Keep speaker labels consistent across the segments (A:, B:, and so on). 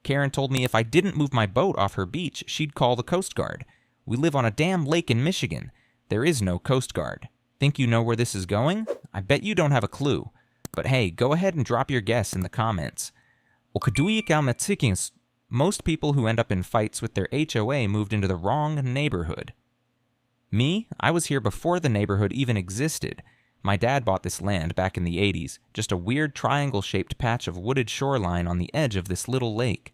A: Karen told me if I didn't move my boat off her beach, she'd call the Coast Guard. We live on a damn lake in Michigan. There is no Coast Guard. Think you know where this is going? I bet you don't have a clue. But hey, go ahead and drop your guess in the comments. Most people who end up in fights with their HOA moved into the wrong neighborhood. Me? I was here before the neighborhood even existed. My dad bought this land back in the 80s, just a weird triangle-shaped patch of wooded shoreline on the edge of this little lake.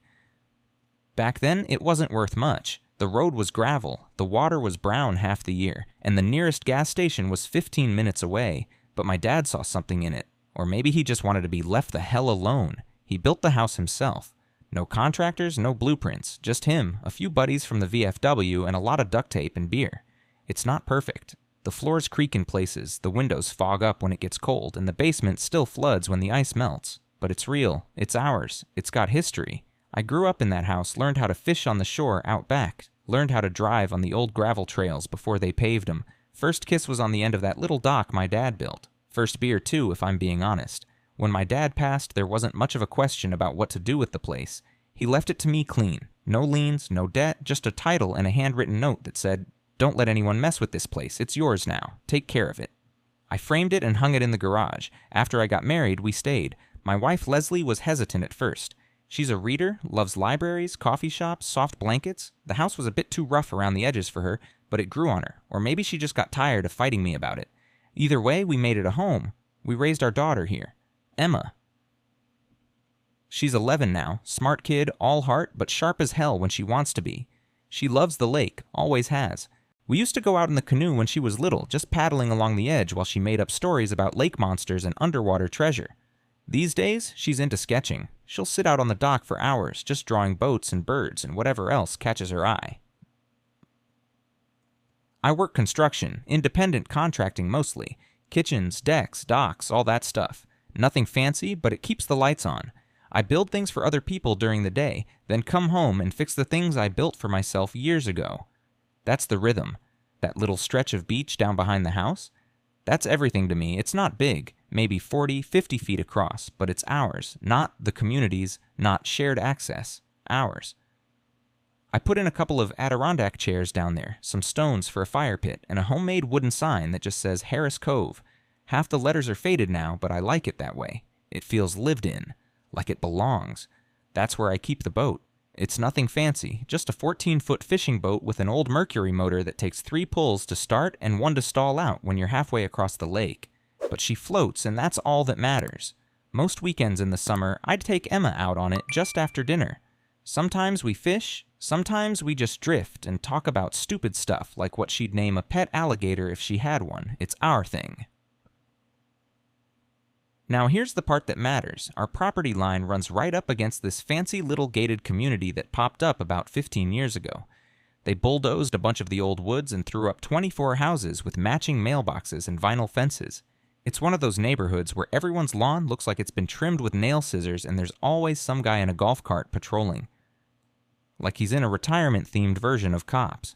A: Back then, it wasn't worth much. The road was gravel, the water was brown half the year, and the nearest gas station was 15 minutes away, but my dad saw something in it. Or maybe he just wanted to be left the hell alone. He built the house himself. No contractors, no blueprints, just him, a few buddies from the VFW, and a lot of duct tape and beer. It's not perfect. The floors creak in places, the windows fog up when it gets cold, and the basement still floods when the ice melts. But it's real. It's ours. It's got history. I grew up in that house, learned how to fish on the shore out back, learned how to drive on the old gravel trails before they paved them. First kiss was on the end of that little dock my dad built. First beer, too, if I'm being honest. When my dad passed, there wasn't much of a question about what to do with the place. He left it to me clean. No liens, no debt, just a title and a handwritten note that said, "Don't let anyone mess with this place. It's yours now. Take care of it." I framed it and hung it in the garage. After I got married, we stayed. My wife Leslie was hesitant at first. She's a reader, loves libraries, coffee shops, soft blankets. The house was a bit too rough around the edges for her, but it grew on her. Or maybe she just got tired of fighting me about it. Either way, we made it a home. We raised our daughter here, Emma. She's 11 now, smart kid, all heart, but sharp as hell when she wants to be. She loves the lake, always has. We used to go out in the canoe when she was little, just paddling along the edge while she made up stories about lake monsters and underwater treasure. These days, she's into sketching. She'll sit out on the dock for hours, just drawing boats and birds and whatever else catches her eye. I work construction, independent contracting mostly. Kitchens, decks, docks, all that stuff. Nothing fancy, but it keeps the lights on. I build things for other people during the day, then come home and fix the things I built for myself years ago. That's the rhythm. That little stretch of beach down behind the house? That's everything to me. It's not big, maybe 40, 50 feet across, but it's ours, not the community's, not shared access, ours. I put in a couple of Adirondack chairs down there, some stones for a fire pit, and a homemade wooden sign that just says Harris Cove. Half the letters are faded now, but I like it that way. It feels lived in, like it belongs. That's where I keep the boat. It's nothing fancy, just a 14-foot fishing boat with an old Mercury motor that takes 3 pulls to start and 1 to stall out when you're halfway across the lake. But she floats, and that's all that matters. Most weekends in the summer, I'd take Emma out on it just after dinner. Sometimes we fish, sometimes we just drift and talk about stupid stuff like what she'd name a pet alligator if she had one. It's our thing. Now here's the part that matters. Our property line runs right up against this fancy little gated community that popped up about 15 years ago. They bulldozed a bunch of the old woods and threw up 24 houses with matching mailboxes and vinyl fences. It's one of those neighborhoods where everyone's lawn looks like it's been trimmed with nail scissors and there's always some guy in a golf cart patrolling. Like he's in a retirement-themed version of Cops.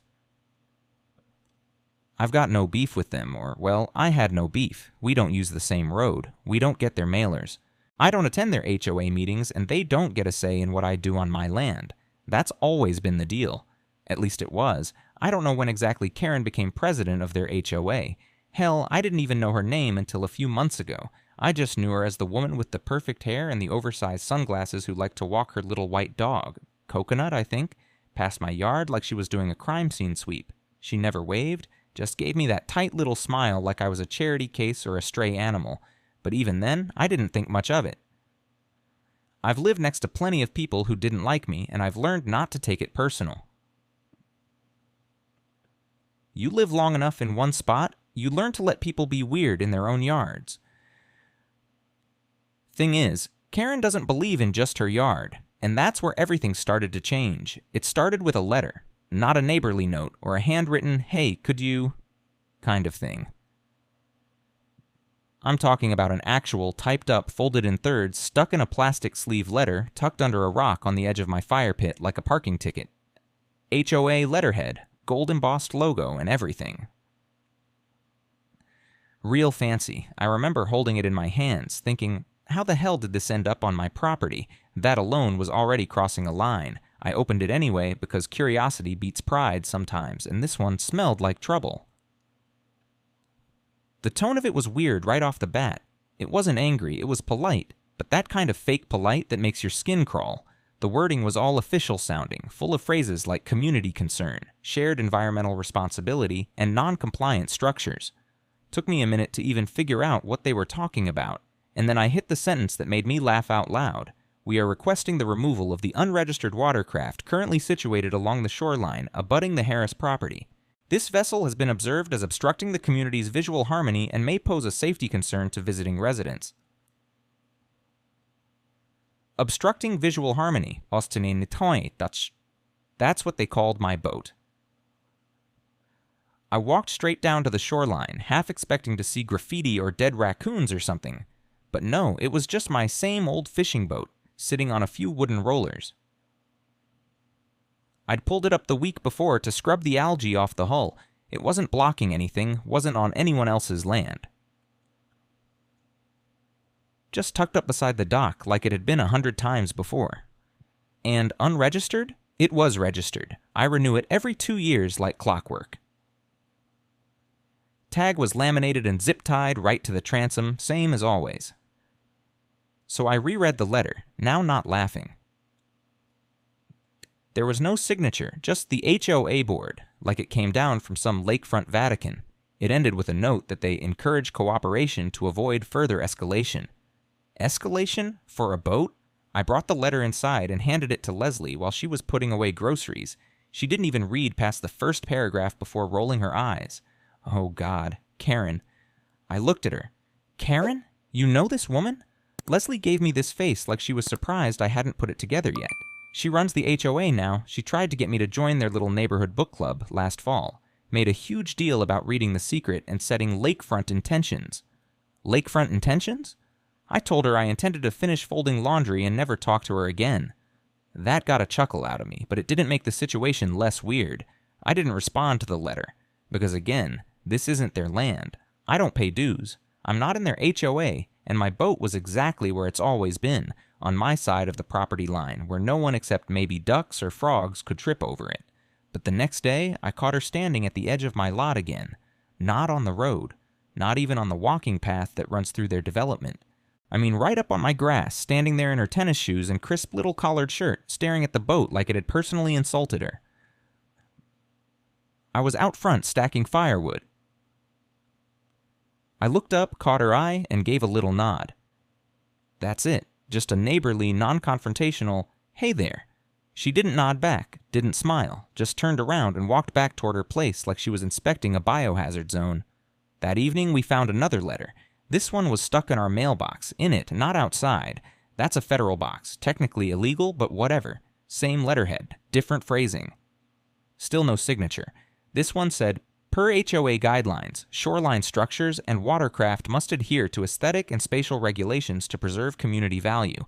A: I've got no beef with them, or, well, I had no beef. We don't use the same road. We don't get their mailers. I don't attend their HOA meetings, and they don't get a say in what I do on my land. That's always been the deal. At least it was. I don't know when exactly Karen became president of their HOA. Hell, I didn't even know her name until a few months ago. I just knew her as the woman with the perfect hair and the oversized sunglasses who liked to walk her little white dog, Coconut, I think, past my yard like she was doing a crime scene sweep. She never waved, just gave me that tight little smile like I was a charity case or a stray animal. But even then, I didn't think much of it. I've lived next to plenty of people who didn't like me, and I've learned not to take it personal. You live long enough in one spot, you learn to let people be weird in their own yards. Thing is, Karen doesn't believe in just her yard, and that's where everything started to change. It started with a letter, not a neighborly note or a handwritten, "Hey, could you," kind of thing. I'm talking about an actual, typed up, folded in thirds, stuck in a plastic sleeve letter tucked under a rock on the edge of my fire pit like a parking ticket. HOA letterhead, gold embossed logo, and everything. Real fancy. I remember holding it in my hands, thinking, how the hell did this end up on my property? That alone was already crossing a line. I opened it anyway because curiosity beats pride sometimes, and this one smelled like trouble. The tone of it was weird right off the bat. It wasn't angry, it was polite, but that kind of fake polite that makes your skin crawl. The wording was all official sounding, full of phrases like community concern, shared environmental responsibility, and non-compliant structures. Took me a minute to even figure out what they were talking about, and then I hit the sentence that made me laugh out loud. We are requesting the removal of the unregistered watercraft currently situated along the shoreline abutting the Harris property. This vessel has been observed as obstructing the community's visual harmony and may pose a safety concern to visiting residents. Obstructing visual harmony, that's what they called my boat. I walked straight down to the shoreline, half expecting to see graffiti or dead raccoons or something. But no, it was just my same old fishing boat, sitting on a few wooden rollers. I'd pulled it up the week before to scrub the algae off the hull. It wasn't blocking anything, wasn't on anyone else's land. Just tucked up beside the dock like it had been 100 times before. And unregistered? It was registered. I renew it every 2 years like clockwork. Tag was laminated and zip-tied right to the transom, same as always. So I reread the letter, now not laughing. There was no signature, just the HOA board, like it came down from some lakefront Vatican. It ended with a note that they encourage cooperation to avoid further escalation. Escalation? For a boat? I brought the letter inside and handed it to Leslie while she was putting away groceries. She didn't even read past the first paragraph before rolling her eyes. Oh God, Karen. I looked at her. Karen? You know this woman? Leslie gave me this face like she was surprised I hadn't put it together yet. She runs the HOA now. She tried to get me to join their little neighborhood book club last fall. Made a huge deal about reading The Secret and setting lakefront intentions. Lakefront intentions? I told her I intended to finish folding laundry and never talk to her again. That got a chuckle out of me, but it didn't make the situation less weird. I didn't respond to the letter, because again, this isn't their land. I don't pay dues. I'm not in their HOA, and my boat was exactly where it's always been, on my side of the property line, where no one except maybe ducks or frogs could trip over it. But the next day, I caught her standing at the edge of my lot again. Not on the road. Not even on the walking path that runs through their development. I mean, right up on my grass, standing there in her tennis shoes and crisp little collared shirt, staring at the boat like it had personally insulted her. I was out front stacking firewood. I looked up, caught her eye, and gave a little nod. That's it. Just a neighborly, non-confrontational, "Hey there." She didn't nod back, didn't smile, just turned around and walked back toward her place like she was inspecting a biohazard zone. That evening, we found another letter. This one was stuck in our mailbox, in it, not outside. That's a federal box, technically illegal, but whatever. Same letterhead, different phrasing. Still no signature. This one said, per HOA guidelines, shoreline structures and watercraft must adhere to aesthetic and spatial regulations to preserve community value.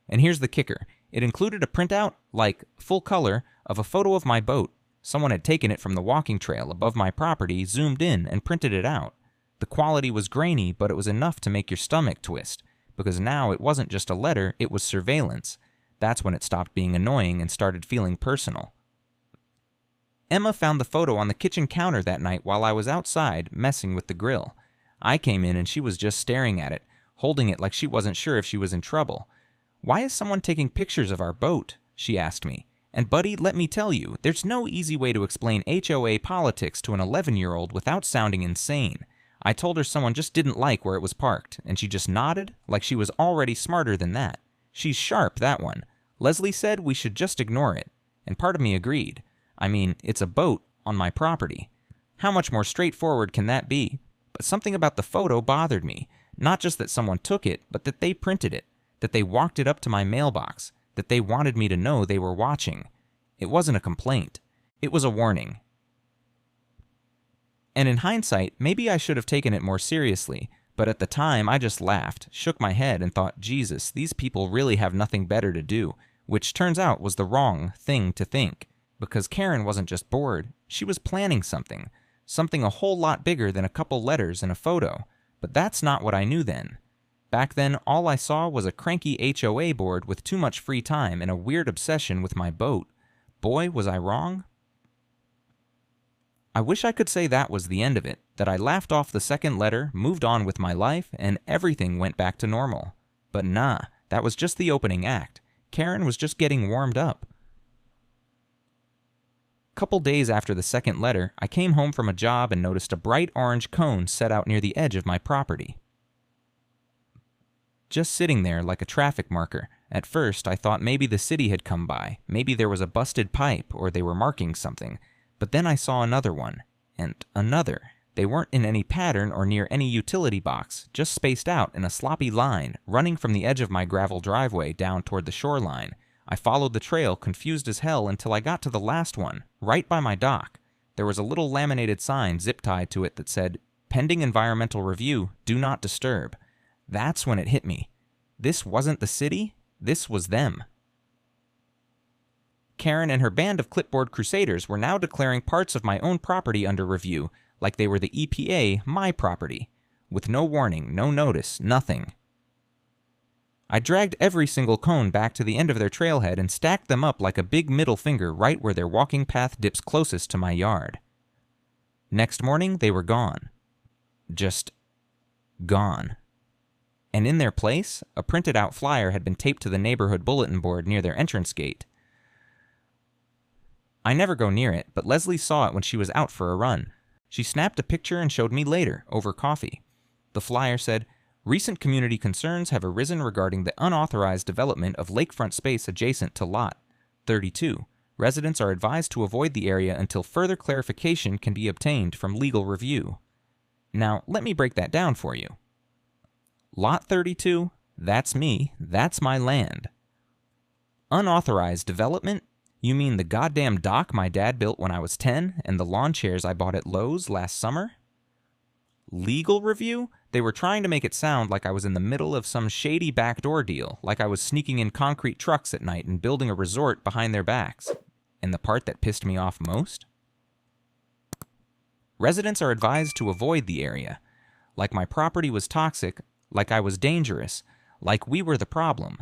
A: And here's the kicker. It included a printout, like, full color, of a photo of my boat. Someone had taken it from the walking trail above my property, zoomed in, and printed it out. The quality was grainy, but it was enough to make your stomach twist, because now it wasn't just a letter, it was surveillance. That's when it stopped being annoying and started feeling personal. Emma found the photo on the kitchen counter that night while I was outside, messing with the grill. I came in and she was just staring at it, holding it like she wasn't sure if she was in trouble. "Why is someone taking pictures of our boat?" she asked me. And buddy, let me tell you, there's no easy way to explain HOA politics to an 11-year-old without sounding insane. I told her someone just didn't like where it was parked, and she just nodded like she was already smarter than that. She's sharp, that one. Leslie said we should just ignore it, and part of me agreed. I mean, it's a boat on my property. How much more straightforward can that be? But something about the photo bothered me. Not just that someone took it, but that they printed it, that they walked it up to my mailbox, that they wanted me to know they were watching. It wasn't a complaint. It was a warning. And in hindsight, maybe I should have taken it more seriously, but at the time I just laughed, shook my head, and thought, Jesus, these people really have nothing better to do, which turns out was the wrong thing to think, because Karen wasn't just bored, she was planning something a whole lot bigger than a couple letters and a photo, but that's not what I knew then. Back then, all I saw was a cranky HOA board with too much free time and a weird obsession with my boat. Boy, was I wrong. I wish I could say that was the end of it, that I laughed off the second letter, moved on with my life, and everything went back to normal. But nah, that was just the opening act. Karen was just getting warmed up. Couple days after the second letter, I came home from a job and noticed a bright orange cone set out near the edge of my property. Just sitting there like a traffic marker. At first, I thought maybe the city had come by, maybe there was a busted pipe, or they were marking something. But then I saw another one, and another. They weren't in any pattern or near any utility box, just spaced out in a sloppy line, running from the edge of my gravel driveway down toward the shoreline. I followed the trail, confused as hell, until I got to the last one, right by my dock. There was a little laminated sign zip-tied to it that said, "Pending environmental review, do not disturb." That's when it hit me. This wasn't the city, this was them. Karen and her band of clipboard crusaders were now declaring parts of my own property under review, like they were the EPA, my property, with no warning, no notice, nothing. I dragged every single cone back to the end of their trailhead and stacked them up like a big middle finger right where their walking path dips closest to my yard. Next morning, they were gone. Just gone. And in their place, a printed out flyer had been taped to the neighborhood bulletin board near their entrance gate. I never go near it, but Leslie saw it when she was out for a run. She snapped a picture and showed me later, over coffee. The flyer said, "Recent community concerns have arisen regarding the unauthorized development of lakefront space adjacent to Lot 32. Residents are advised to avoid the area until further clarification can be obtained from legal review." Now, let me break that down for you. Lot 32, that's me, that's my land. Unauthorized development? You mean the goddamn dock my dad built when I was 10 and the lawn chairs I bought at Lowe's last summer? Legal review? They were trying to make it sound like I was in the middle of some shady backdoor deal, like I was sneaking in concrete trucks at night and building a resort behind their backs. And the part that pissed me off most? Residents are advised to avoid the area. Like my property was toxic, like I was dangerous, like we were the problem.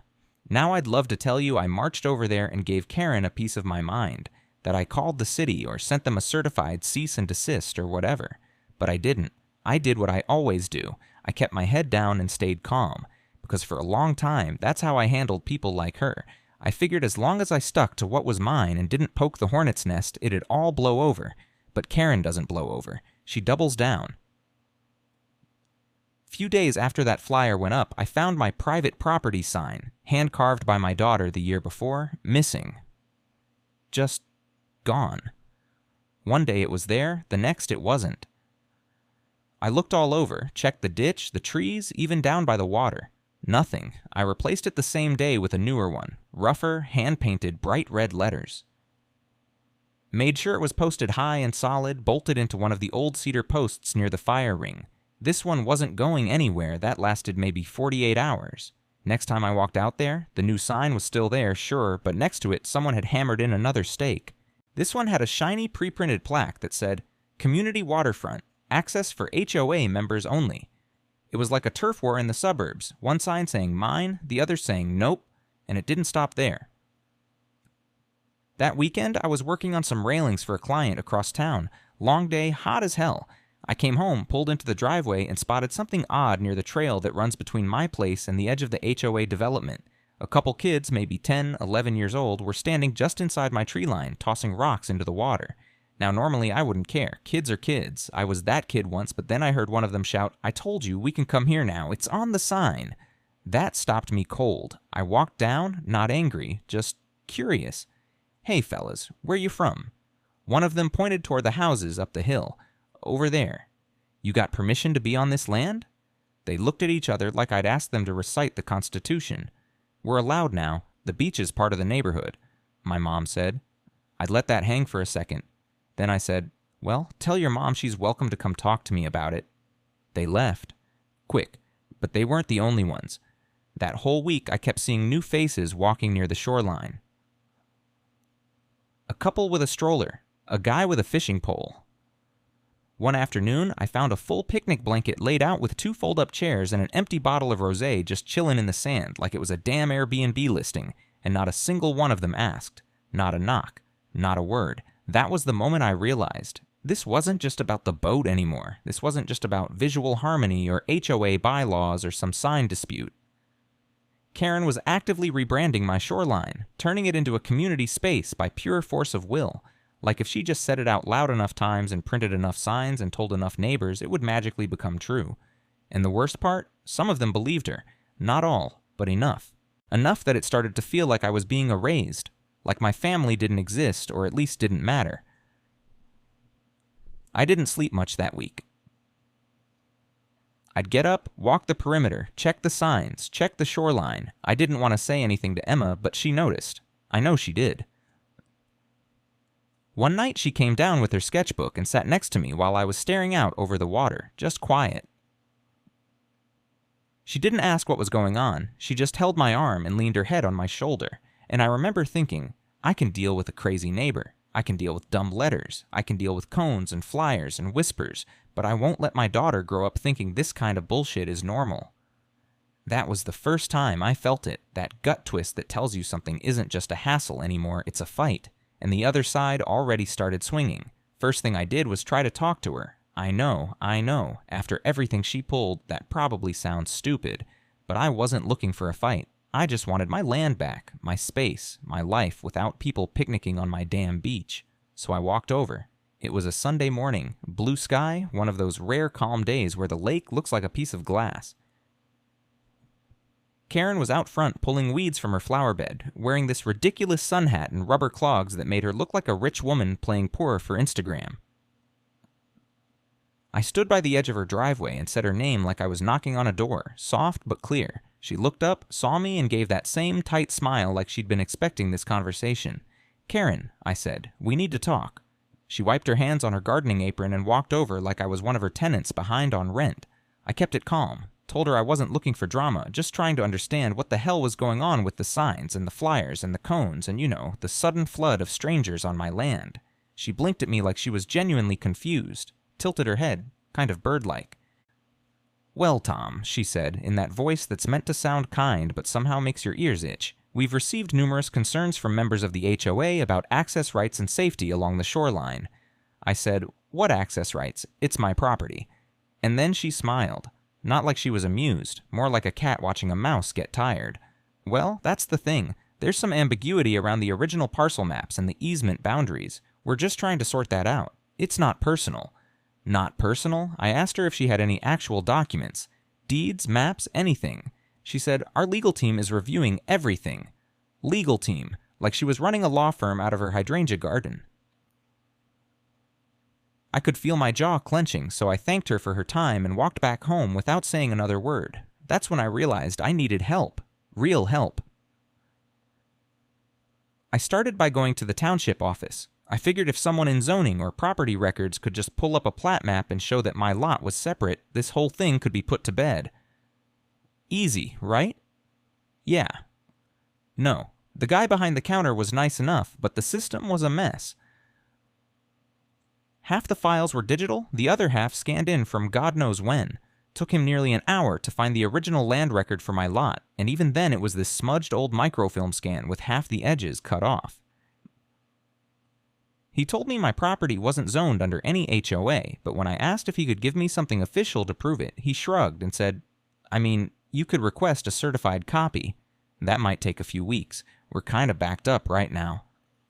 A: Now I'd love to tell you I marched over there and gave Karen a piece of my mind, that I called the city or sent them a certified cease and desist or whatever. But I didn't. I did what I always do. I kept my head down and stayed calm, because for a long time, that's how I handled people like her. I figured as long as I stuck to what was mine and didn't poke the hornet's nest, it'd all blow over. But Karen doesn't blow over. She doubles down. Few days after that flyer went up, I found my private property sign, hand-carved by my daughter the year before, missing. Just gone. One day it was there, the next it wasn't. I looked all over, checked the ditch, the trees, even down by the water. Nothing. I replaced it the same day with a newer one, rougher, hand-painted, bright red letters. Made sure it was posted high and solid, bolted into one of the old cedar posts near the fire ring. This one wasn't going anywhere, that lasted maybe 48 hours. Next time I walked out there, the new sign was still there, sure, but next to it someone had hammered in another stake. This one had a shiny pre-printed plaque that said, "Community Waterfront, access for HOA members only." It was like a turf war in the suburbs, one sign saying mine, the other saying nope, and it didn't stop there. That weekend, I was working on some railings for a client across town. Long day, hot as hell. I came home, pulled into the driveway, and spotted something odd near the trail that runs between my place and the edge of the HOA development. A couple kids, maybe 10, 11 years old, were standing just inside my tree line, tossing rocks into the water. Now, normally I wouldn't care. Kids are kids. I was that kid once, but then I heard one of them shout, "I told you, we can come here now. It's on the sign." That stopped me cold. I walked down, not angry, just curious. "Hey, fellas, where you from?" One of them pointed toward the houses up the hill. "Over there. You got permission to be on this land?" They looked at each other like I'd asked them to recite the Constitution. "We're allowed now. The beach is part of the neighborhood," my mom said. I'd let that hang for a second. Then I said, "Well, tell your mom she's welcome to come talk to me about it." They left. Quick. But they weren't the only ones. That whole week I kept seeing new faces walking near the shoreline. A couple with a stroller. A guy with a fishing pole. One afternoon, I found a full picnic blanket laid out with 2 fold-up chairs and an empty bottle of rosé just chilling in the sand like it was a damn Airbnb listing, and not a single one of them asked. Not a knock. Not a word. That was the moment I realized. This wasn't just about the boat anymore. This wasn't just about visual harmony or HOA bylaws or some sign dispute. Karen was actively rebranding my shoreline, turning it into a community space by pure force of will. Like if she just said it out loud enough times and printed enough signs and told enough neighbors, it would magically become true. And the worst part? Some of them believed her. Not all, but enough. Enough that it started to feel like I was being erased. Like my family didn't exist, or at least didn't matter. I didn't sleep much that week. I'd get up, walk the perimeter, check the signs, check the shoreline. I didn't want to say anything to Emma, but she noticed. I know she did. One night she came down with her sketchbook and sat next to me while I was staring out over the water, just quiet. She didn't ask what was going on, she just held my arm and leaned her head on my shoulder, and I remember thinking, I can deal with a crazy neighbor, I can deal with dumb letters, I can deal with cones and flyers and whispers, but I won't let my daughter grow up thinking this kind of bullshit is normal. That was the first time I felt it, that gut twist that tells you something isn't just a hassle anymore, it's a fight. And the other side already started swinging. First thing I did was try to talk to her. I know. After everything she pulled, that probably sounds stupid, but I wasn't looking for a fight. I just wanted my land back, my space, my life without people picnicking on my damn beach. So I walked over. It was a Sunday morning, blue sky, one of those rare calm days where the lake looks like a piece of glass. Karen was out front pulling weeds from her flower bed, wearing this ridiculous sun hat and rubber clogs that made her look like a rich woman playing poor for Instagram. I stood by the edge of her driveway and said her name like I was knocking on a door, soft but clear. She looked up, saw me, and gave that same tight smile like she'd been expecting this conversation. "Karen," I said, "we need to talk." She wiped her hands on her gardening apron and walked over like I was one of her tenants behind on rent. I kept it calm. Told her I wasn't looking for drama, just trying to understand what the hell was going on with the signs and the flyers and the cones and, the sudden flood of strangers on my land. She blinked at me like she was genuinely confused, tilted her head, kind of bird-like. "Well, Tom," she said, in that voice that's meant to sound kind but somehow makes your ears itch, "we've received numerous concerns from members of the HOA about access rights and safety along the shoreline." I said, "What access rights? It's my property." And then she smiled. Not like she was amused, more like a cat watching a mouse get tired. "Well, that's the thing. There's some ambiguity around the original parcel maps and the easement boundaries. We're just trying to sort that out. It's not personal." Not personal? I asked her if she had any actual documents. Deeds, maps, anything. She said, "Our legal team is reviewing everything." Legal team. Like she was running a law firm out of her hydrangea garden. I could feel my jaw clenching, so I thanked her for her time and walked back home without saying another word. That's when I realized I needed help. Real help. I started by going to the township office. I figured if someone in zoning or property records could just pull up a plat map and show that my lot was separate, this whole thing could be put to bed. Easy, right? Yeah. No. The guy behind the counter was nice enough, but the system was a mess. Half the files were digital, the other half scanned in from God knows when. Took him nearly an hour to find the original land record for my lot, and even then it was this smudged old microfilm scan with half the edges cut off. He told me my property wasn't zoned under any HOA, but when I asked if he could give me something official to prove it, he shrugged and said, "I mean, you could request a certified copy. That might take a few weeks. We're kinda backed up right now."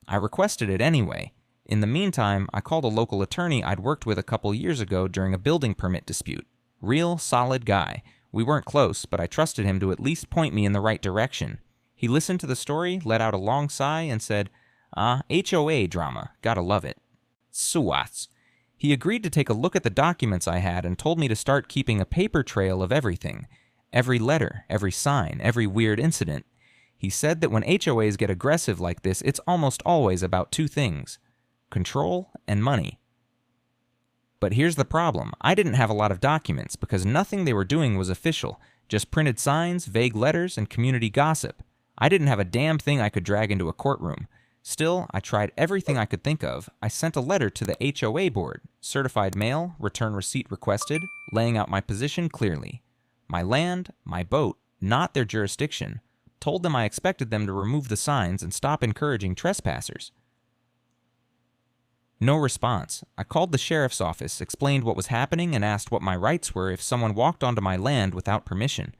A: I requested it anyway. In the meantime, I called a local attorney I'd worked with a couple years ago during a building permit dispute. Real solid guy. We weren't close, but I trusted him to at least point me in the right direction. He listened to the story, let out a long sigh, and said, HOA drama. Gotta love it." Suats. He agreed to take a look at the documents I had and told me to start keeping a paper trail of everything. Every letter, every sign, every weird incident. He said that when HOAs get aggressive like this, it's almost always about two things: control and money. But here's the problem. I didn't have a lot of documents because nothing they were doing was official. Just printed signs, vague letters, and community gossip. I didn't have a damn thing I could drag into a courtroom. Still, I tried everything I could think of. I sent a letter to the HOA board, certified mail, return receipt requested, laying out my position clearly. My land, my boat, not their jurisdiction. Told them I expected them to remove the signs and stop encouraging trespassers. No response. I called the sheriff's office, explained what was happening, and asked what my rights were if someone walked onto my land without permission.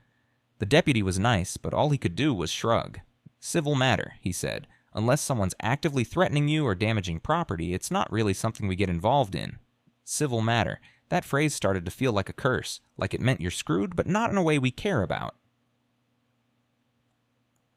A: The deputy was nice, but all he could do was shrug. Civil matter, he said. Unless someone's actively threatening you or damaging property, it's not really something we get involved in. Civil matter. That phrase started to feel like a curse, like it meant you're screwed, but not in a way we care about.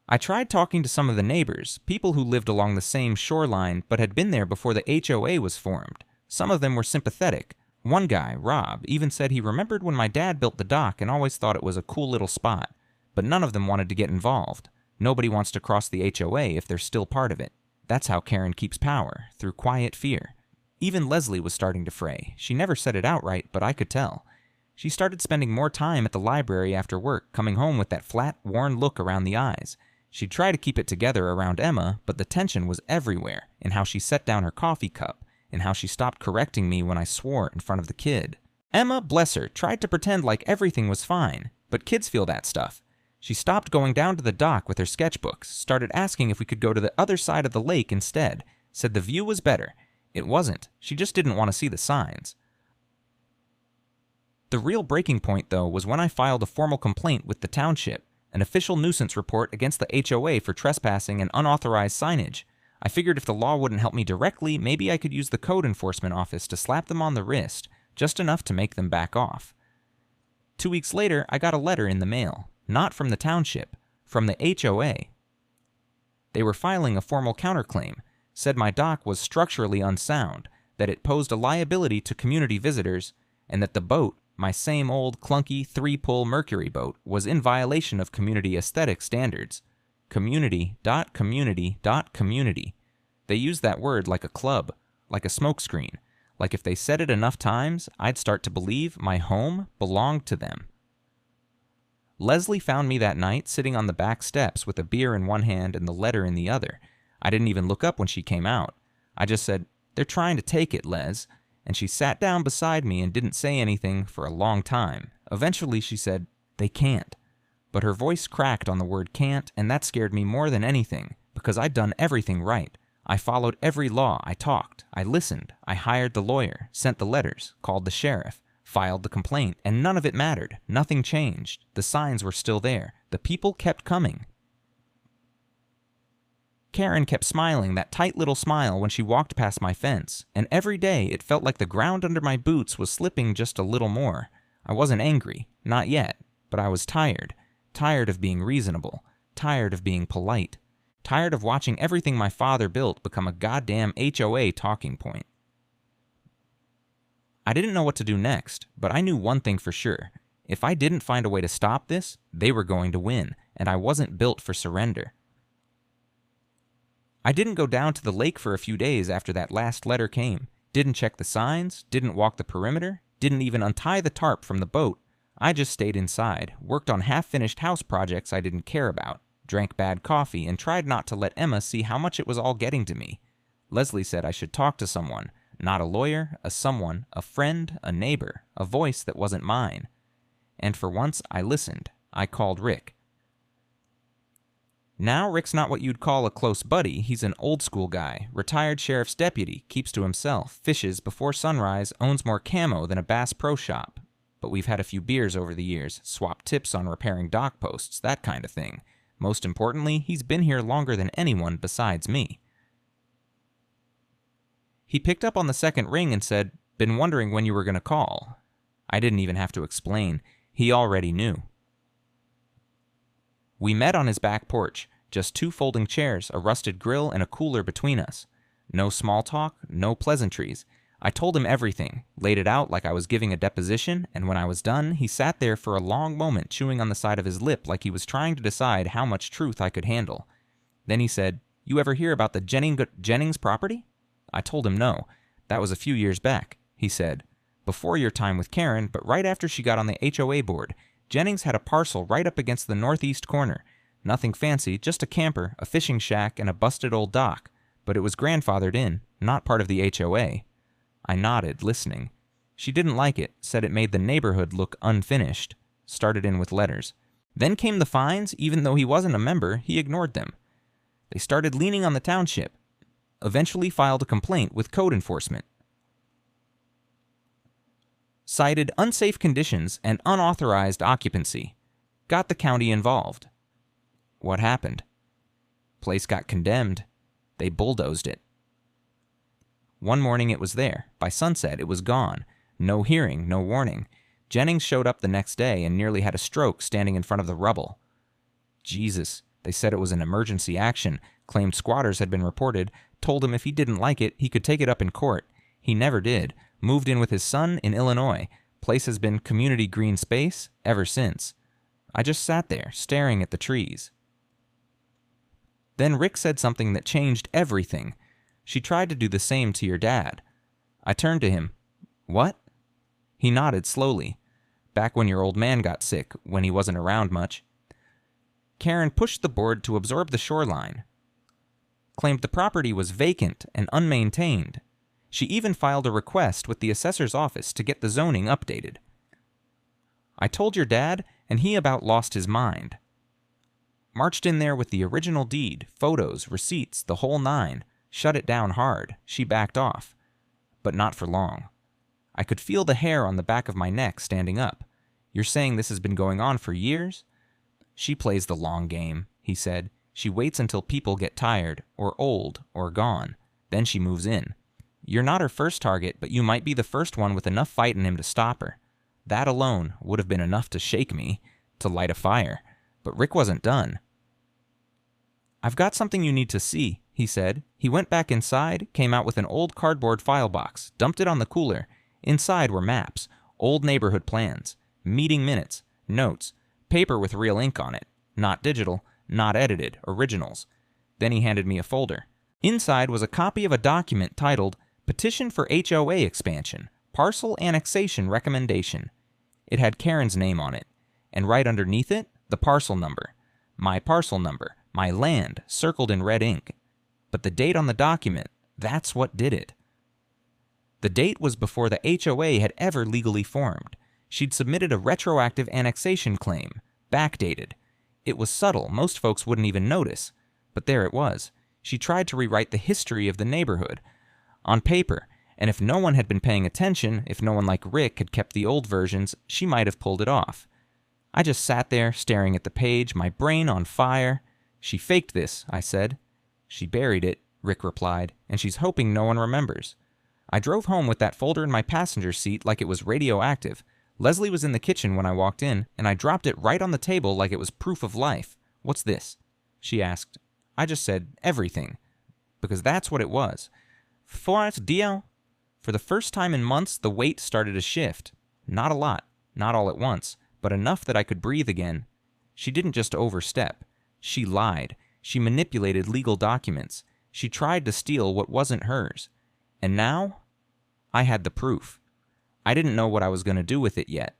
A: I tried talking to some of the neighbors, people who lived along the same shoreline but had been there before the HOA was formed. Some of them were sympathetic. One guy, Rob, even said he remembered when my dad built the dock and always thought it was a cool little spot. But none of them wanted to get involved. Nobody wants to cross the HOA if they're still part of it. That's how Karen keeps power, through quiet fear. Even Leslie was starting to fray. She never said it outright, but I could tell. She started spending more time at the library after work, coming home with that flat, worn look around the eyes. She'd try to keep it together around Emma, but the tension was everywhere, in how she set down her coffee cup, in how she stopped correcting me when I swore in front of the kid. Emma, bless her, tried to pretend like everything was fine, but kids feel that stuff. She stopped going down to the dock with her sketchbooks, started asking if we could go to the other side of the lake instead, said the view was better. It wasn't. She just didn't want to see the signs. The real breaking point, though, was when I filed a formal complaint with the township, an official nuisance report against the HOA for trespassing and unauthorized signage. I figured if the law wouldn't help me directly, maybe I could use the code enforcement office to slap them on the wrist, just enough to make them back off. 2 weeks later, I got a letter in the mail, not from the township, from the HOA. They were filing a formal counterclaim, said my dock was structurally unsound, that it posed a liability to community visitors, and that the boat, my same old clunky 3-pull Mercury boat, was in violation of community aesthetic standards. Community.community.community. They used that word like a club, like a smokescreen, like if they said it enough times, I'd start to believe my home belonged to them. Leslie found me that night sitting on the back steps with a beer in one hand and the letter in the other. I didn't even look up when she came out. I just said, "They're trying to take it, Les." And she sat down beside me and didn't say anything for a long time. Eventually she said, "They can't." But her voice cracked on the word can't, and that scared me more than anything, because I'd done everything right. I followed every law. I talked. I listened. I hired the lawyer, sent the letters, called the sheriff, filed the complaint, and none of it mattered. Nothing changed. The signs were still there. The people kept coming. Karen kept smiling, that tight little smile, when she walked past my fence, and every day it felt like the ground under my boots was slipping just a little more. I wasn't angry, not yet, but I was tired. Tired of being reasonable. Tired of being polite. Tired of watching everything my father built become a goddamn HOA talking point. I didn't know what to do next, but I knew one thing for sure. If I didn't find a way to stop this, they were going to win, and I wasn't built for surrender. I didn't go down to the lake for a few days after that last letter came. Didn't check the signs, didn't walk the perimeter, didn't even untie the tarp from the boat. I just stayed inside, worked on half-finished house projects I didn't care about, drank bad coffee, and tried not to let Emma see how much it was all getting to me. Leslie said I should talk to someone, not a lawyer, a someone, a friend, a neighbor, a voice that wasn't mine. And for once, I listened. I called Rick. Now Rick's not what you'd call a close buddy. He's an old-school guy, retired sheriff's deputy, keeps to himself, fishes before sunrise, owns more camo than a Bass Pro Shop. But we've had a few beers over the years, swapped tips on repairing dock posts, that kind of thing. Most importantly, he's been here longer than anyone besides me. He picked up on the second ring and said, "Been wondering when you were going to call." I didn't even have to explain. He already knew. We met on his back porch, just 2 folding chairs, a rusted grill, and a cooler between us. No small talk, no pleasantries. I told him everything, laid it out like I was giving a deposition, and when I was done, he sat there for a long moment chewing on the side of his lip like he was trying to decide how much truth I could handle. Then he said, "You ever hear about the Jennings property?" I told him no. That was a few years back. He said, "Before your time with Karen, but right after she got on the HOA board. Jennings had a parcel right up against the northeast corner. Nothing fancy, just a camper, a fishing shack, and a busted old dock. but it was grandfathered in, not part of the HOA. I nodded, listening. She didn't like it, said it made the neighborhood look unfinished. Started in with letters. Then came the fines. Even though he wasn't a member, he ignored them. They started leaning on the township. Eventually filed a complaint with code enforcement. Cited unsafe conditions and unauthorized occupancy. Got the county involved. What happened? Place got condemned. They bulldozed it. One morning it was there. By sunset it was gone. No hearing, no warning. Jennings showed up the next day and nearly had a stroke standing in front of the rubble. Jesus, they said it was an emergency action, claimed squatters had been reported, told him if he didn't like it, he could take it up in court. He never did. Moved in with his son in Illinois. Place has been community green space ever since. I just sat there, staring at the trees. Then Rick said something that changed everything. She tried to do the same to your dad. I turned to him. What? He nodded slowly. Back when your old man got sick, when he wasn't around much. Karen pushed the board to absorb the shoreline. Claimed the property was vacant and unmaintained. She even filed a request with the assessor's office to get the zoning updated. I told your dad, and he about lost his mind. Marched in there with the original deed, photos, receipts, the whole nine. Shut it down hard. She backed off. But not for long. I could feel the hair on the back of my neck standing up. You're saying this has been going on for years? She plays the long game, he said. She waits until people get tired, or old, or gone. Then she moves in. You're not her first target, but you might be the first one with enough fight in him to stop her. That alone would have been enough to shake me, to light a fire. But Rick wasn't done. I've got something you need to see, he said. He went back inside, came out with an old cardboard file box, dumped it on the cooler. Inside were maps, old neighborhood plans, meeting minutes, notes, paper with real ink on it. Not digital, not edited, originals. Then he handed me a folder. Inside was a copy of a document titled Petition for HOA Expansion, Parcel Annexation Recommendation. It had Karen's name on it, and right underneath it, the parcel number. My parcel number, my land, circled in red ink. But the date on the document, that's what did it. The date was before the HOA had ever legally formed. She'd submitted a retroactive annexation claim, backdated. It was subtle, most folks wouldn't even notice. But there it was. She tried to rewrite the history of the neighborhood. On paper, and if no one had been paying attention, if no one like Rick had kept the old versions, she might have pulled it off. I just sat there, staring at the page, my brain on fire. She faked this, I said. She buried it, Rick replied, and she's hoping no one remembers. I drove home with that folder in my passenger seat like it was radioactive. Leslie was in the kitchen when I walked in, and I dropped it right on the table like it was proof of life. What's this? She asked. I just said everything, because that's what it was. Fort deal. For the first time in months, the weight started to shift. Not a lot, not all at once, but enough that I could breathe again. She didn't just overstep. She lied. She manipulated legal documents. She tried to steal what wasn't hers. And now, I had the proof. I didn't know what I was going to do with it yet.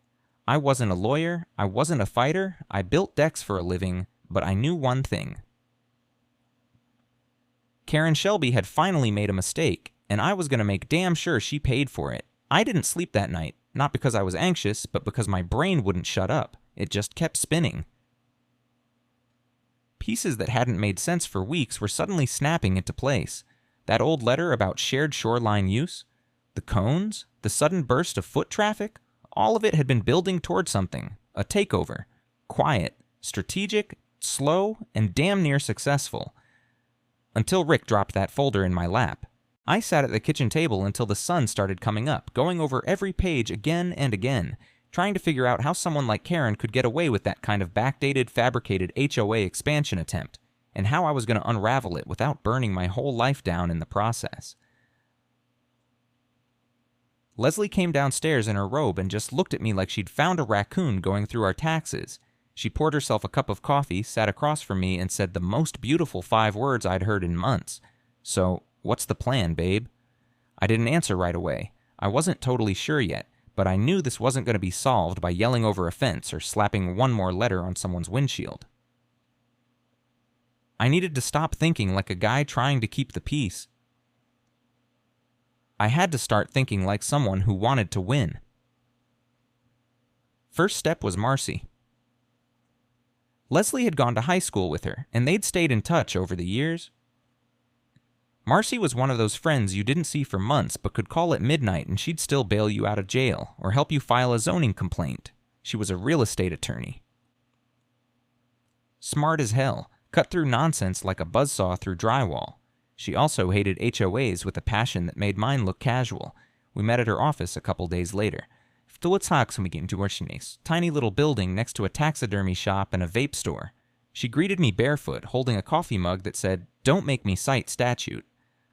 A: I wasn't a lawyer. I wasn't a fighter. I built decks for a living, but I knew one thing. Karen Shelby had finally made a mistake, and I was going to make damn sure she paid for it. I didn't sleep that night, not because I was anxious, but because my brain wouldn't shut up. It just kept spinning. Pieces that hadn't made sense for weeks were suddenly snapping into place. That old letter about shared shoreline use, the cones, the sudden burst of foot traffic, all of it had been building toward something, a takeover. Quiet, strategic, slow, and damn near successful. Until Rick dropped that folder in my lap. I sat at the kitchen table until the sun started coming up, going over every page again and again, trying to figure out how someone like Karen could get away with that kind of backdated, fabricated HOA expansion attempt, and how I was going to unravel it without burning my whole life down in the process. Leslie came downstairs in her robe and just looked at me like she'd found a raccoon going through our taxes. She poured herself a cup of coffee, sat across from me, and said the most beautiful 5 words I'd heard in months. So, what's the plan, babe? I didn't answer right away. I wasn't totally sure yet, but I knew this wasn't going to be solved by yelling over a fence or slapping one more letter on someone's windshield. I needed to stop thinking like a guy trying to keep the peace. I had to start thinking like someone who wanted to win. First step was Marcy. Leslie had gone to high school with her, and they'd stayed in touch over the years. Marcy was one of those friends you didn't see for months but could call at midnight and she'd still bail you out of jail or help you file a zoning complaint. She was a real estate attorney. Smart as hell, cut through nonsense like a buzzsaw through drywall. She also hated HOAs with a passion that made mine look casual. We met at her office a couple days later. Tiny little building next to a taxidermy shop and a vape store. She greeted me barefoot, holding a coffee mug that said, "Don't make me cite statute."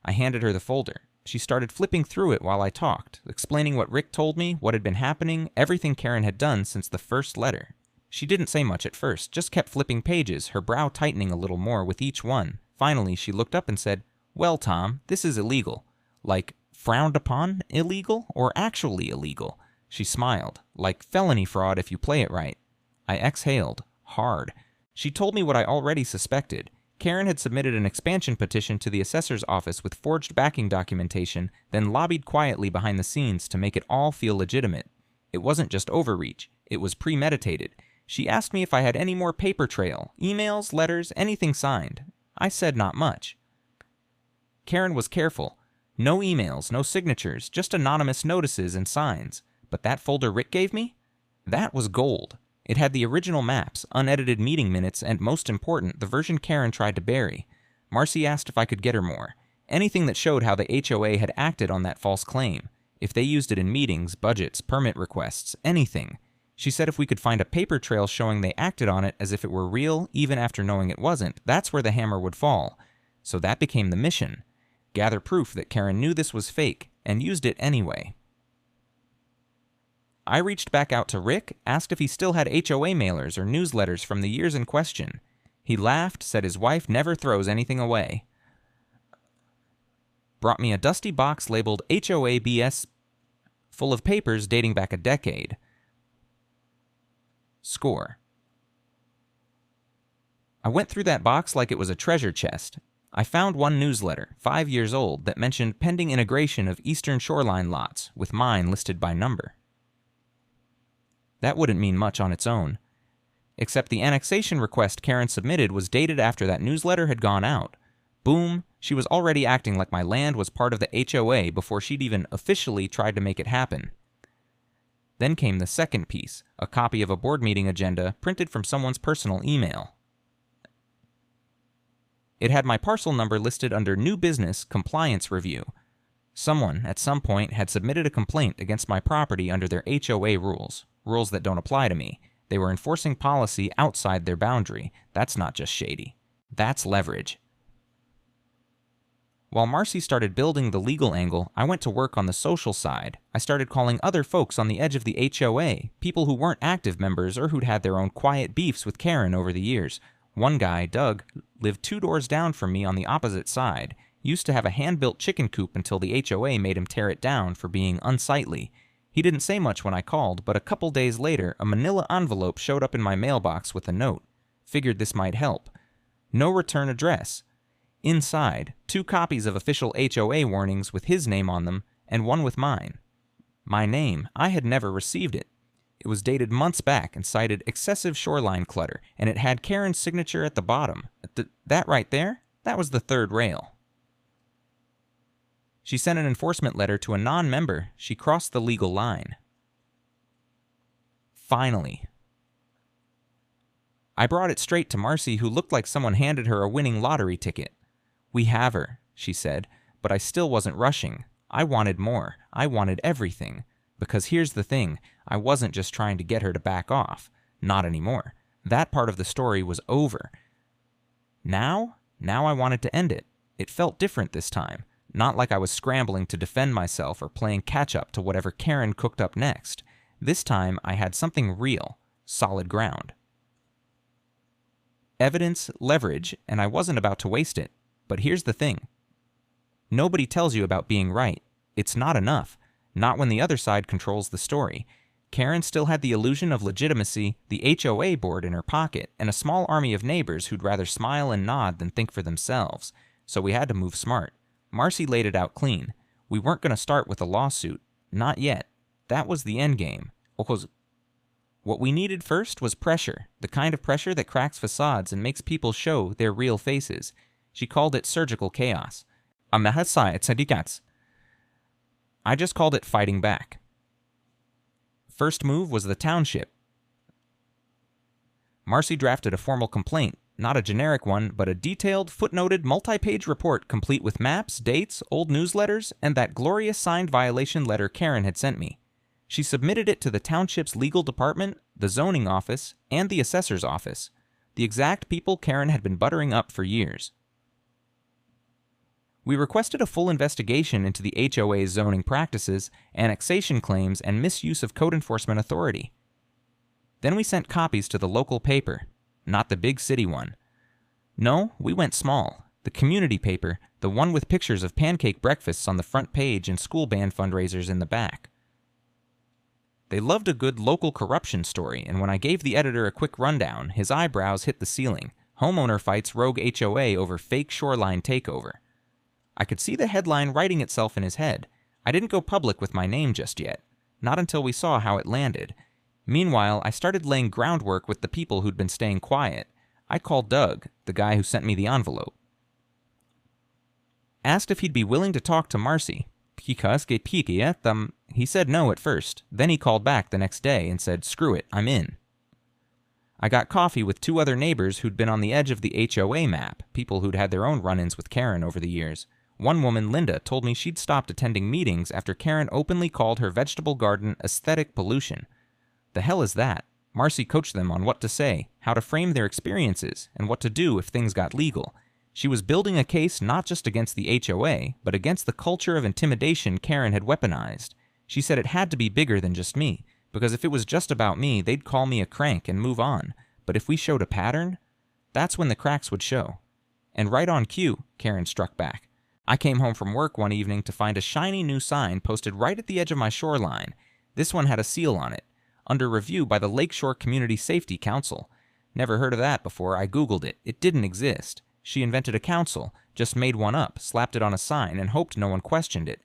A: I handed her the folder. She started flipping through it while I talked, explaining what Rick told me, what had been happening, everything Karen had done since the first letter. She didn't say much at first, just kept flipping pages, her brow tightening a little more with each one. Finally, she looked up and said, "Well, Tom, this is illegal." Like, frowned upon illegal or actually illegal? She smiled, like felony fraud if you play it right. I exhaled, hard. She told me what I already suspected. Karen had submitted an expansion petition to the assessor's office with forged backing documentation, then lobbied quietly behind the scenes to make it all feel legitimate. It wasn't just overreach, it was premeditated. She asked me if I had any more paper trail, emails, letters, anything signed. I said not much. Karen was careful. No emails, no signatures, just anonymous notices and signs. But that folder Rick gave me? That was gold. It had the original maps, unedited meeting minutes, and most important, the version Karen tried to bury. Marcy asked if I could get her more. Anything that showed how the HOA had acted on that false claim. If they used it in meetings, budgets, permit requests, anything. She said if we could find a paper trail showing they acted on it as if it were real, even after knowing it wasn't, that's where the hammer would fall. So that became the mission. Gather proof that Karen knew this was fake, and used it anyway. I reached back out to Rick, asked if he still had HOA mailers or newsletters from the years in question. He laughed, said his wife never throws anything away. Brought me a dusty box labeled HOA BS, full of papers dating back a decade. Score. I went through that box like it was a treasure chest. I found one newsletter, 5 years old, that mentioned pending integration of eastern shoreline lots, with mine listed by number. That wouldn't mean much on its own. Except the annexation request Karen submitted was dated after that newsletter had gone out. Boom, she was already acting like my land was part of the HOA before she'd even officially tried to make it happen. Then came the second piece, a copy of a board meeting agenda printed from someone's personal email. It had my parcel number listed under New Business Compliance Review. Someone, at some point, had submitted a complaint against my property under their HOA rules. Rules that don't apply to me. They were enforcing policy outside their boundary. That's not just shady. That's leverage. While Marcy started building the legal angle, I went to work on the social side. I started calling other folks on the edge of the HOA, people who weren't active members or who'd had their own quiet beefs with Karen over the years. One guy, Doug, lived 2 doors down from me on the opposite side. Used to have a hand-built chicken coop until the HOA made him tear it down for being unsightly. He didn't say much when I called, but a couple days later, a manila envelope showed up in my mailbox with a note. Figured this might help. No return address. Inside, 2 copies of official HOA warnings with his name on them, and one with mine. My name, I had never received it. It was dated months back and cited excessive shoreline clutter, and it had Karen's signature at the bottom. That right there? That was the 3rd rail. She sent an enforcement letter to a non-member. She crossed the legal line. Finally. I brought it straight to Marcy, who looked like someone handed her a winning lottery ticket. "We have her," she said, but I still wasn't rushing. I wanted more. I wanted everything. Because here's the thing, I wasn't just trying to get her to back off. Not anymore. That part of the story was over. Now I wanted to end it. It felt different this time. Not like I was scrambling to defend myself or playing catch-up to whatever Karen cooked up next. This time, I had something real, solid ground. Evidence, leverage, and I wasn't about to waste it. But here's the thing. Nobody tells you about being right. It's not enough. Not when the other side controls the story. Karen still had the illusion of legitimacy, the HOA board in her pocket, and a small army of neighbors who'd rather smile and nod than think for themselves, so we had to move smart. Marcy laid it out clean. We weren't going to start with a lawsuit. Not yet. That was the end game. What we needed first was pressure, the kind of pressure that cracks facades and makes people show their real faces. She called it surgical chaos. I just called it fighting back. First move was the township. Marcy drafted a formal complaint, not a generic one, but a detailed, footnoted, multi-page report complete with maps, dates, old newsletters, and that glorious signed violation letter Karen had sent me. She submitted it to the township's legal department, the zoning office, and the assessor's office, the exact people Karen had been buttering up for years. We requested a full investigation into the HOA's zoning practices, annexation claims, and misuse of code enforcement authority. Then we sent copies to the local paper, not the big city one. No, we went small. The community paper, the one with pictures of pancake breakfasts on the front page and school band fundraisers in the back. They loved a good local corruption story, and when I gave the editor a quick rundown, his eyebrows hit the ceiling. Homeowner fights rogue HOA over fake shoreline takeover. I could see the headline writing itself in his head. I didn't go public with my name just yet, not until we saw how it landed. Meanwhile, I started laying groundwork with the people who'd been staying quiet. I called Doug, the guy who sent me the envelope. Asked if he'd be willing to talk to Marcy. He said no at first, then he called back the next day and said, "Screw it, I'm in." I got coffee with two other neighbors who'd been on the edge of the HOA map, people who'd had their own run-ins with Karen over the years. One woman, Linda, told me she'd stopped attending meetings after Karen openly called her vegetable garden aesthetic pollution. The hell is that? Marcy coached them on what to say, how to frame their experiences, and what to do if things got legal. She was building a case not just against the HOA, but against the culture of intimidation Karen had weaponized. She said it had to be bigger than just me, because if it was just about me, they'd call me a crank and move on. But if we showed a pattern, that's when the cracks would show. And right on cue, Karen struck back. I came home from work one evening to find a shiny new sign posted right at the edge of my shoreline. This one had a seal on it, under review by the Lakeshore Community Safety Council. Never heard of that before. I Googled it. It didn't exist. She invented a council, just made one up, slapped it on a sign, and hoped no one questioned it.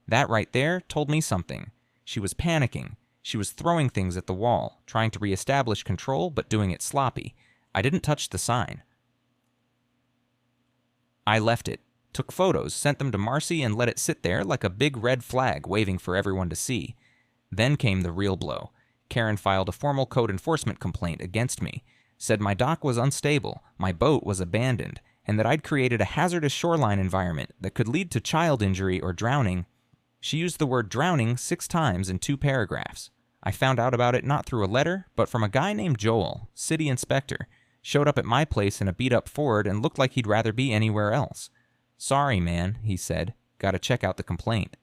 A: That right there told me something. She was panicking. She was throwing things at the wall, trying to reestablish control, but doing it sloppy. I didn't touch the sign. I left it, took photos, sent them to Marcy, and let it sit there like a big red flag waving for everyone to see. Then came the real blow. Karen filed a formal code enforcement complaint against me, said my dock was unstable, my boat was abandoned, and that I'd created a hazardous shoreline environment that could lead to child injury or drowning. She used the word drowning 6 times in 2 paragraphs. I found out about it not through a letter, but from a guy named Joel, city inspector. Showed up at my place in a beat-up Ford and looked like he'd rather be anywhere else. "Sorry, man," he said. "Gotta check out the complaint."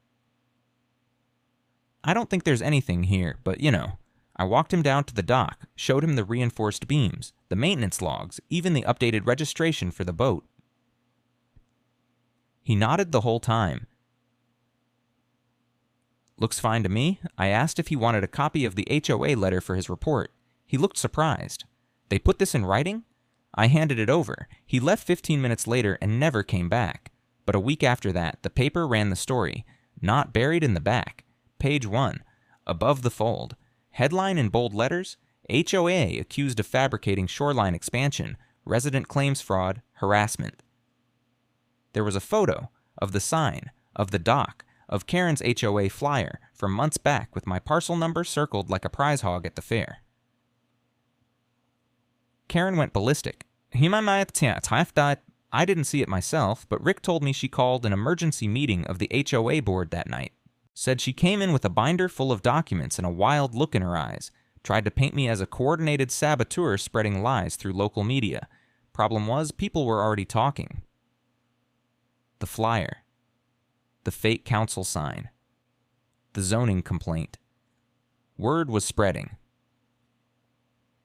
A: I don't think there's anything here, but you know. I walked him down to the dock, showed him the reinforced beams, the maintenance logs, even the updated registration for the boat. He nodded the whole time. "Looks fine to me." I asked if he wanted a copy of the HOA letter for his report. He looked surprised. "They put this in writing?" I handed it over. He left 15 minutes later and never came back. But a week after that, the paper ran the story. Not buried in the back. Page 1. Above the fold. Headline in bold letters, HOA accused of fabricating shoreline expansion, resident claims fraud, harassment. There was a photo of the sign, of the dock, of Karen's HOA flyer from months back with my parcel number circled like a prize hog at the fair. Karen went ballistic. I didn't see it myself, but Rick told me she called an emergency meeting of the HOA board that night. Said she came in with a binder full of documents and a wild look in her eyes. Tried to paint me as a coordinated saboteur spreading lies through local media. Problem was, people were already talking. The flyer. The fake council sign. The zoning complaint. Word was spreading.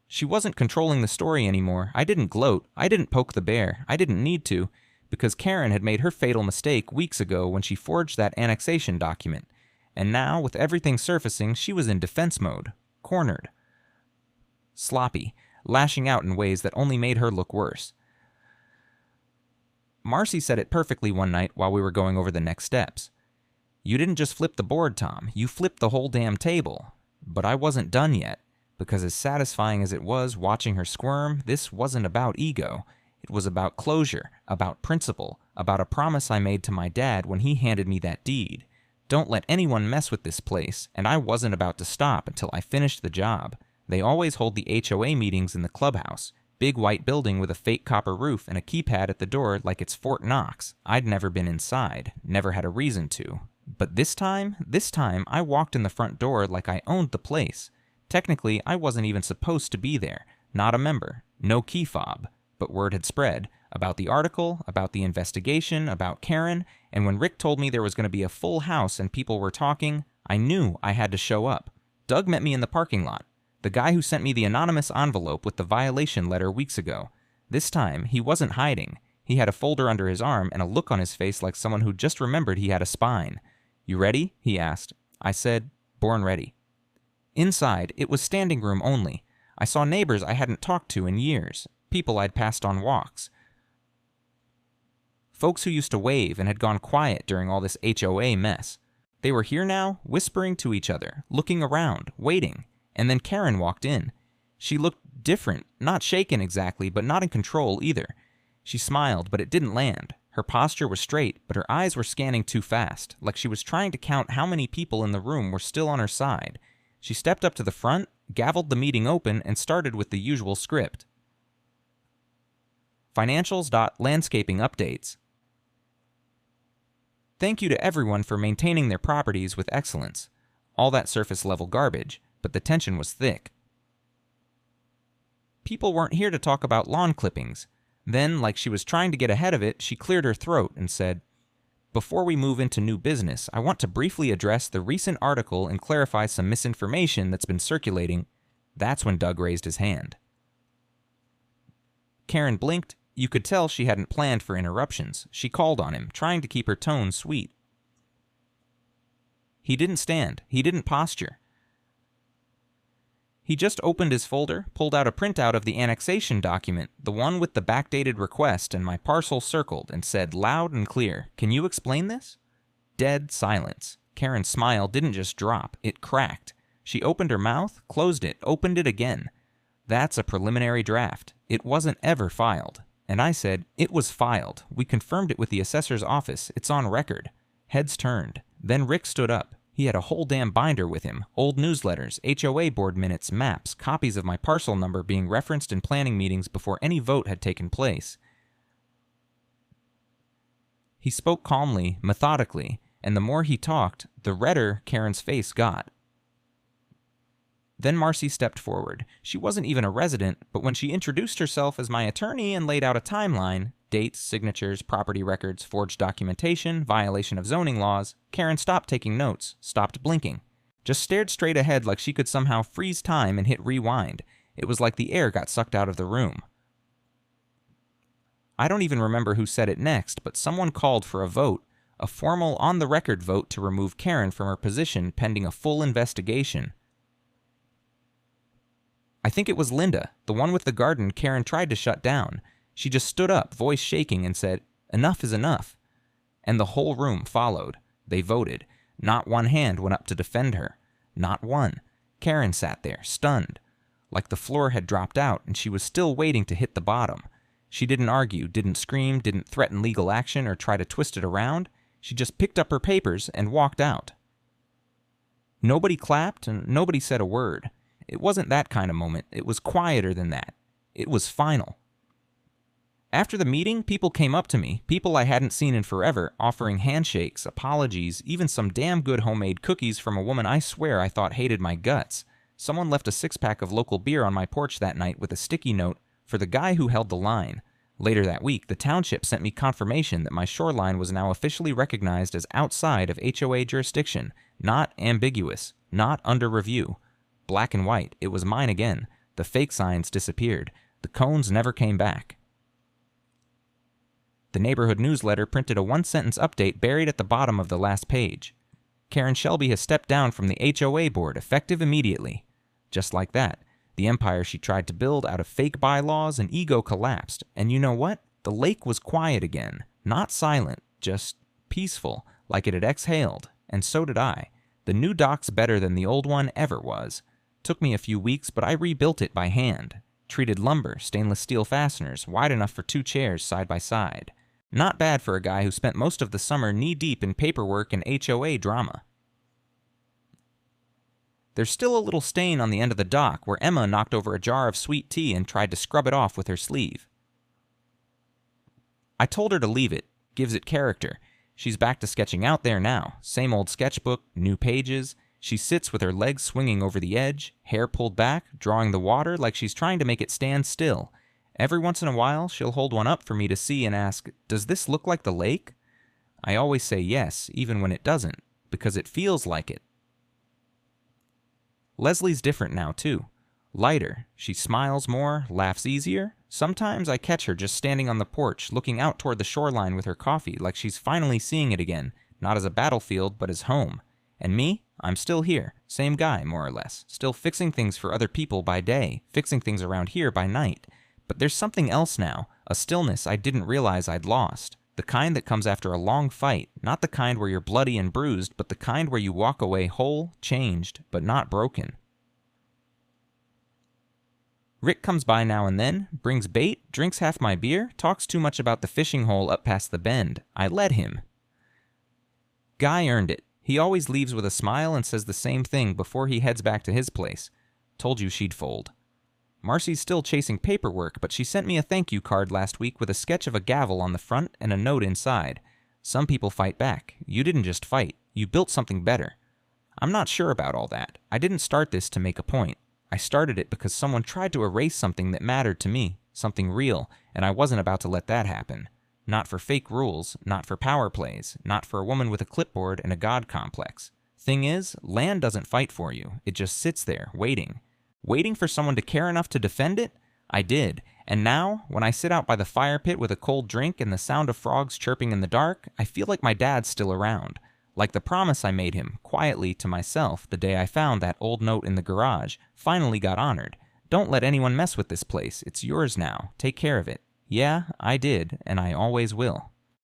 A: She wasn't controlling the story anymore. I didn't gloat. I didn't poke the bear. I didn't need to, because Karen had made her fatal mistake weeks ago when she forged that annexation document. And now, with everything surfacing, she was in defense mode. cornered, sloppy, lashing out in ways that only made her look worse. Marcy said it perfectly one night while we were going over the next steps. "You didn't just flip the board, Tom. You flipped the whole damn table." But I wasn't done yet, because as satisfying as it was watching her squirm, this wasn't about ego. It was about closure, about principle, about a promise I made to my dad when he handed me that deed. Don't let anyone mess with this place, and I wasn't about to stop until I finished the job. They always hold the HOA meetings in the clubhouse. Big white building with a fake copper roof and a keypad at the door like it's Fort Knox. I'd never been inside, never had a reason to. But this time I walked in the front door like I owned the place. Technically, I wasn't even supposed to be there. Not a member. No key fob. But word had spread. About the article, about the investigation, about Karen, and when Rick told me there was going to be a full house and people were talking, I knew I had to show up. Doug met me in the parking lot. The guy who sent me the anonymous envelope with the violation letter weeks ago. This time, he wasn't hiding. He had a folder under his arm and a look on his face like someone who just remembered he had a spine. "You ready?" he asked. I said, "Born ready." Inside, it was standing room only. I saw neighbors I hadn't talked to in years, people I'd passed on walks. Folks who used to wave and had gone quiet during all this HOA mess. They were here now, whispering to each other, looking around, waiting. And then Karen walked in. She looked different, not shaken exactly, but not in control either. She smiled, but it didn't land. Her posture was straight, but her eyes were scanning too fast, like she was trying to count how many people in the room were still on her side. She stepped up to the front, gavelled the meeting open, and started with the usual script. Financials.landscaping updates. Thank you to everyone for maintaining their properties with excellence. All that surface-level garbage, but the tension was thick. People weren't here to talk about lawn clippings. Then, like she was trying to get ahead of it, she cleared her throat and said, "Before we move into new business, I want to briefly address the recent article and clarify some misinformation that's been circulating." That's when Doug raised his hand. Karen blinked. You could tell she hadn't planned for interruptions. She called on him, trying to keep her tone sweet. He didn't stand. He didn't posture. He just opened his folder, pulled out a printout of the annexation document, the one with the backdated request and my parcel circled, and said loud and clear, "Can you explain this?" Dead silence. Karen's smile didn't just drop, it cracked. She opened her mouth, closed it, opened it again. "That's a preliminary draft. It wasn't ever filed." And I said, "It was filed. We confirmed it with the assessor's office. It's on record." Heads turned. Then Rick stood up. He had a whole damn binder with him. Old newsletters, HOA board minutes, maps, copies of my parcel number being referenced in planning meetings before any vote had taken place. He spoke calmly, methodically, and the more he talked, the redder Karen's face got. Then Marcy stepped forward. She wasn't even a resident, but when she introduced herself as my attorney and laid out a timeline, dates, signatures, property records, forged documentation, violation of zoning laws, Karen stopped taking notes, stopped blinking. Just stared straight ahead like she could somehow freeze time and hit rewind. It was like the air got sucked out of the room. I don't even remember who said it next, but someone called for a vote, a formal on-the-record vote to remove Karen from her position pending a full investigation. I think it was Linda, the one with the garden Karen tried to shut down. She just stood up, voice shaking, and said, "Enough is enough." And the whole room followed. They voted. Not one hand went up to defend her. Not one. Karen sat there, stunned. Like the floor had dropped out, and she was still waiting to hit the bottom. She didn't argue, didn't scream, didn't threaten legal action or try to twist it around. She just picked up her papers and walked out. Nobody clapped, and nobody said a word. It wasn't that kind of moment. It was quieter than that. It was final. After the meeting, people came up to me, people I hadn't seen in forever, offering handshakes, apologies, even some damn good homemade cookies from a woman I swear I thought hated my guts. Someone left a six-pack of local beer on my porch that night with a sticky note for the guy who held the line. Later that week, the township sent me confirmation that my shoreline was now officially recognized as outside of HOA jurisdiction, not ambiguous, not under review. Black and white, it was mine again. The fake signs disappeared. The cones never came back. The neighborhood newsletter printed a one-sentence update buried at the bottom of the last page. Karen Shelby has stepped down from the HOA board, effective immediately. Just like that, the empire she tried to build out of fake bylaws and ego collapsed. And you know what? The lake was quiet again. Not silent, just peaceful, like it had exhaled. And so did I. The new dock's better than the old one ever was. Took me a few weeks, but I rebuilt it by hand. Treated lumber, stainless steel fasteners, wide enough for 2 chairs side by side. Not bad for a guy who spent most of the summer knee-deep in paperwork and HOA drama. There's still a little stain on the end of the dock where Emma knocked over a jar of sweet tea and tried to scrub it off with her sleeve. I told her to leave it. Gives it character. She's back to sketching out there now. Same old sketchbook, new pages. She sits with her legs swinging over the edge, hair pulled back, drawing the water like she's trying to make it stand still. Every once in a while, she'll hold one up for me to see and ask, "Does this look like the lake?" I always say yes, even when it doesn't, because it feels like it. Leslie's different now, too. Lighter. She smiles more, laughs easier. Sometimes I catch her just standing on the porch, looking out toward the shoreline with her coffee, like she's finally seeing it again, not as a battlefield, but as home. And me? I'm still here. Same guy, more or less. Still fixing things for other people by day, fixing things around here by night. But there's something else now, a stillness I didn't realize I'd lost. The kind that comes after a long fight, not the kind where you're bloody and bruised, but the kind where you walk away whole, changed, but not broken. Rick comes by now and then, brings bait, drinks half my beer, talks too much about the fishing hole up past the bend. I let him. Guy earned it. He always leaves with a smile and says the same thing before he heads back to his place. Told you she'd fold. Marcy's still chasing paperwork, but she sent me a thank you card last week with a sketch of a gavel on the front and a note inside. Some people fight back. You didn't just fight. You built something better. I'm not sure about all that. I didn't start this to make a point. I started it because someone tried to erase something that mattered to me, something real, and I wasn't about to let that happen. Not for fake rules, not for power plays, not for a woman with a clipboard and a god complex. Thing is, land doesn't fight for you. It just sits there, waiting. Waiting for someone to care enough to defend it? I did. And now, when I sit out by the fire pit with a cold drink and the sound of frogs chirping in the dark, I feel like my dad's still around. Like the promise I made him, quietly to myself, the day I found that old note in the garage, finally got honored. Don't let anyone mess with this place. It's yours now. Take care of it. Yeah, I did, and I always will.